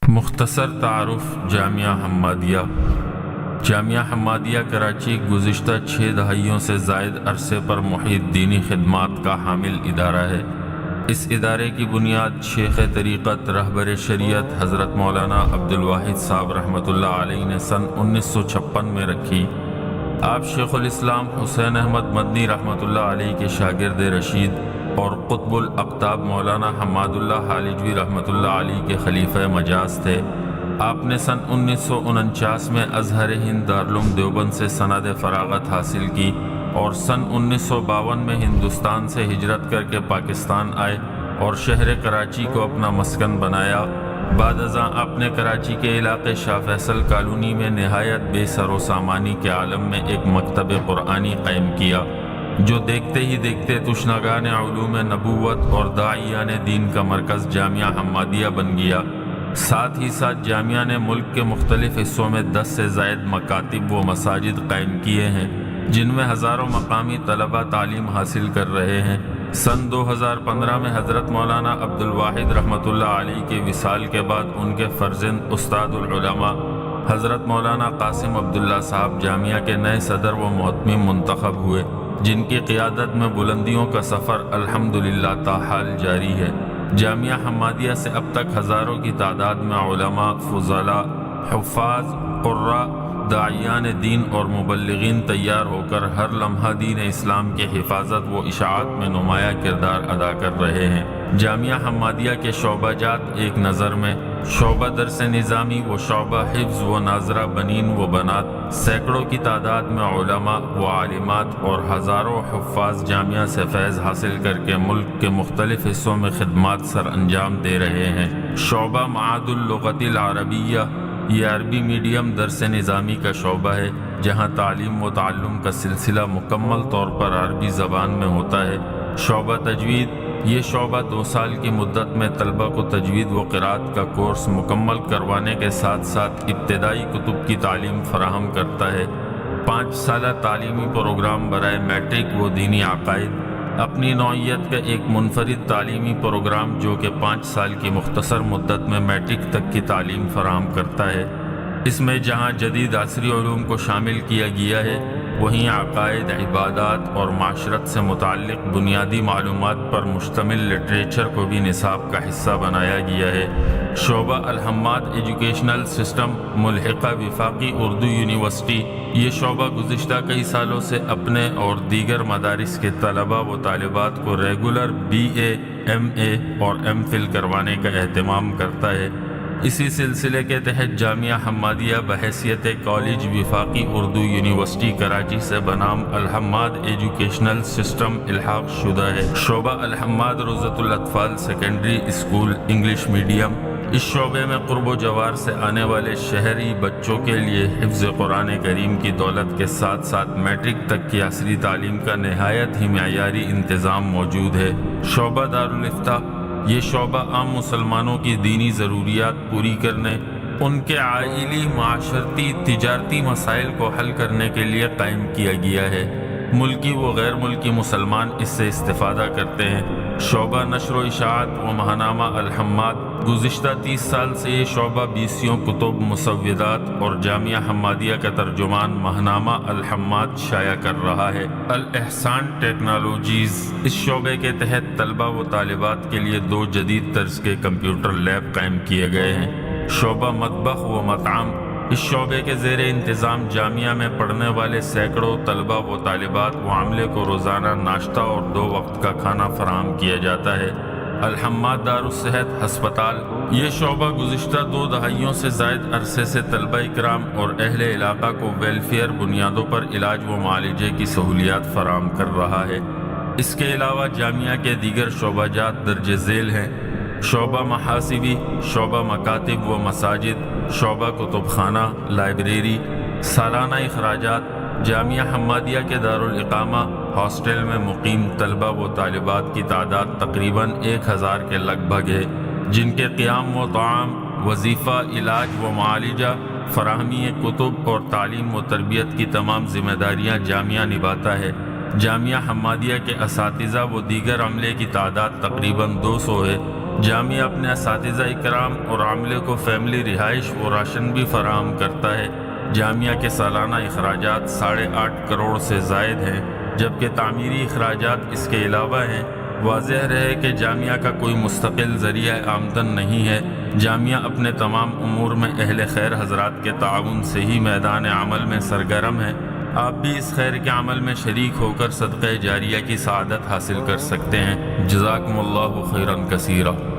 مختصر تعارف جامعہ حمادیہ۔ جامعہ حمادیہ کراچی گزشتہ 6 دہائیوں سے زائد عرصے پر محیط دینی خدمات کا حامل ادارہ ہے۔ اس ادارے کی بنیاد شیخ طریقت رہبر شریعت حضرت مولانا عبدالواحد صاحب رحمۃ اللہ علیہ نے سن 1956 میں رکھی۔ آپ شیخ الاسلام حسین احمد مدنی رحمۃ اللہ علیہ کے شاگرد رشید اور قطب الاقطاب مولانا حماد اللہ حالجوی رحمۃ اللہ علیہ کے خلیفہ مجاز تھے۔ آپ نے سن 1949 میں ازہر ہند دارالعلوم دیوبند سے سند فراغت حاصل کی اور سن 1952 میں ہندوستان سے ہجرت کر کے پاکستان آئے اور شہر کراچی کو اپنا مسکن بنایا۔ بعد ازاں آپ نے کراچی کے علاقے شاہ فیصل کالونی میں نہایت بے سر و سامانی کے عالم میں ایک مکتب قرآنی قائم کیا، جو دیکھتے ہی دیکھتے تشنگان علوم نبوت اور داعیان دین کا مرکز جامعہ حمادیہ بن گیا۔ ساتھ ہی ساتھ جامعہ نے ملک کے مختلف حصوں میں 10 سے زائد مکاتب و مساجد قائم کیے ہیں، جن میں ہزاروں مقامی طلبہ تعلیم حاصل کر رہے ہیں۔ سن 2015 میں حضرت مولانا عبدالواحد رحمۃ اللہ علیہ کے وصال کے بعد ان کے فرزند استاد العلماء حضرت مولانا قاسم عبداللہ صاحب جامعہ کے نئے صدر و محتمم منتخب ہوئے، جن کی قیادت میں بلندیوں کا سفر الحمدللہ تاحال جاری ہے۔ جامعہ حمادیہ سے اب تک ہزاروں کی تعداد میں علماء، فضلاء، حفاظ، قراء، داعیان دین اور مبلغین تیار ہو کر ہر لمحہ دین اسلام کی حفاظت و اشاعت میں نمایاں کردار ادا کر رہے ہیں۔ جامعہ حمادیہ کے شعبہ جات ایک نظر میں: شعبہ درس نظامی و شعبہ حفظ و ناظرہ بنین و بنات، سینکڑوں کی تعداد میں علماء و عالمات اور ہزاروں حفاظ جامعہ سے فیض حاصل کر کے ملک کے مختلف حصوں میں خدمات سر انجام دے رہے ہیں۔ شعبہ معاد اللغت العربیہ، یہ عربی میڈیم درس نظامی کا شعبہ ہے، جہاں تعلیم و تعلم کا سلسلہ مکمل طور پر عربی زبان میں ہوتا ہے۔ شعبہ تجوید، یہ شعبہ 2 سال کی مدت میں طلبہ کو تجوید و قرات کا کورس مکمل کروانے کے ساتھ ساتھ ابتدائی کتب کی تعلیم فراہم کرتا ہے۔ 5 سالہ تعلیمی پروگرام برائے میٹرک و دینی عقائد، اپنی نوعیت کا ایک منفرد تعلیمی پروگرام جو کہ 5 سال کی مختصر مدت میں میٹرک تک کی تعلیم فراہم کرتا ہے۔ اس میں جہاں جدید عصری علوم کو شامل کیا گیا ہے، وہیں عقائد، عبادات اور معاشرت سے متعلق بنیادی معلومات پر مشتمل لٹریچر کو بھی نصاب کا حصہ بنایا گیا ہے۔ شعبہ الحماد ایجوکیشنل سسٹم، ملحقہ وفاقی اردو یونیورسٹی، یہ شعبہ گزشتہ کئی سالوں سے اپنے اور دیگر مدارس کے طلبہ و طالبات کو ریگولر BA، MA اور MPhil کروانے کا اہتمام کرتا ہے۔ اسی سلسلے کے تحت جامعہ حمادیہ بحیثیت کالج وفاقی اردو یونیورسٹی کراچی سے بنام الحماد ایجوکیشنل سسٹم الحاق شدہ ہے۔ شعبہ الحماد روضۃ الاطفال سیکنڈری اسکول انگلش میڈیم، اس شعبے میں قرب و جوار سے آنے والے شہری بچوں کے لیے حفظ قرآن کریم کی دولت کے ساتھ ساتھ میٹرک تک کی عصری تعلیم کا نہایت ہی معیاری انتظام موجود ہے۔ شعبہ دارالافتاء، یہ شعبہ عام مسلمانوں کی دینی ضروریات پوری کرنے، ان کے عائلی، معاشرتی، تجارتی مسائل کو حل کرنے کے لیے قائم کیا گیا ہے۔ ملکی و غیر ملکی مسلمان اس سے استفادہ کرتے ہیں۔ شعبہ نشر و اشاعت و ماہنامہ الحماد، گزشتہ 30 سال سے یہ شعبہ 20 کتب، مسودات اور جامعہ حمادیہ کا ترجمان ماہنامہ الحماد شائع کر رہا ہے۔ الاحسان ٹیکنالوجیز، اس شعبے کے تحت طلبہ و طالبات کے لیے 2 جدید طرز کے کمپیوٹر لیب قائم کیے گئے ہیں۔ شعبہ مطبخ و مطعم، اس شعبے کے زیر انتظام جامعہ میں پڑھنے والے سینکڑوں طلبہ و طالبات و عملے کو روزانہ ناشتہ اور 2 وقت کا کھانا فراہم کیا جاتا ہے۔ الحماد دارالصحت ہسپتال، یہ شعبہ گزشتہ 2 دہائیوں سے زائد عرصے سے طلبہ کرام اور اہل علاقہ کو ویلفیئر بنیادوں پر علاج و معالجے کی سہولیات فراہم کر رہا ہے۔ اس کے علاوہ جامعہ کے دیگر شعبہ جات درج ذیل ہیں: شعبہ محاسبی، شعبہ مکاتب و مساجد، شعبہ کتب خانہ، لائبریری۔ سالانہ اخراجات: جامعہ حمادیہ کے دارالاقامہ ہاسٹل میں مقیم طلبہ و طالبات کی تعداد تقریباً 1000 کے لگ بھگ ہے، جن کے قیام و طعام، وظیفہ، علاج و معالجہ، فراہمی کتب اور تعلیم و تربیت کی تمام ذمہ داریاں جامعہ نبھاتا ہے۔ جامعہ حمادیہ کے اساتذہ و دیگر عملے کی تعداد تقریباً 200 ہے۔ جامعہ اپنے اساتذہ اکرام اور عاملے کو فیملی رہائش اور راشن بھی فراہم کرتا ہے۔ جامعہ کے سالانہ اخراجات 8.5 کروڑ سے زائد ہیں، جبکہ تعمیری اخراجات اس کے علاوہ ہیں۔ واضح رہے کہ جامعہ کا کوئی مستقل ذریعہ آمدن نہیں ہے۔ جامعہ اپنے تمام امور میں اہل خیر حضرات کے تعاون سے ہی میدان عمل میں سرگرم ہے۔ آپ بھی اس خیر کے عمل میں شریک ہو کر صدقہ جاریہ کی سعادت حاصل کر سکتے ہیں۔ جزاکم اللہ خیرا کثیرا۔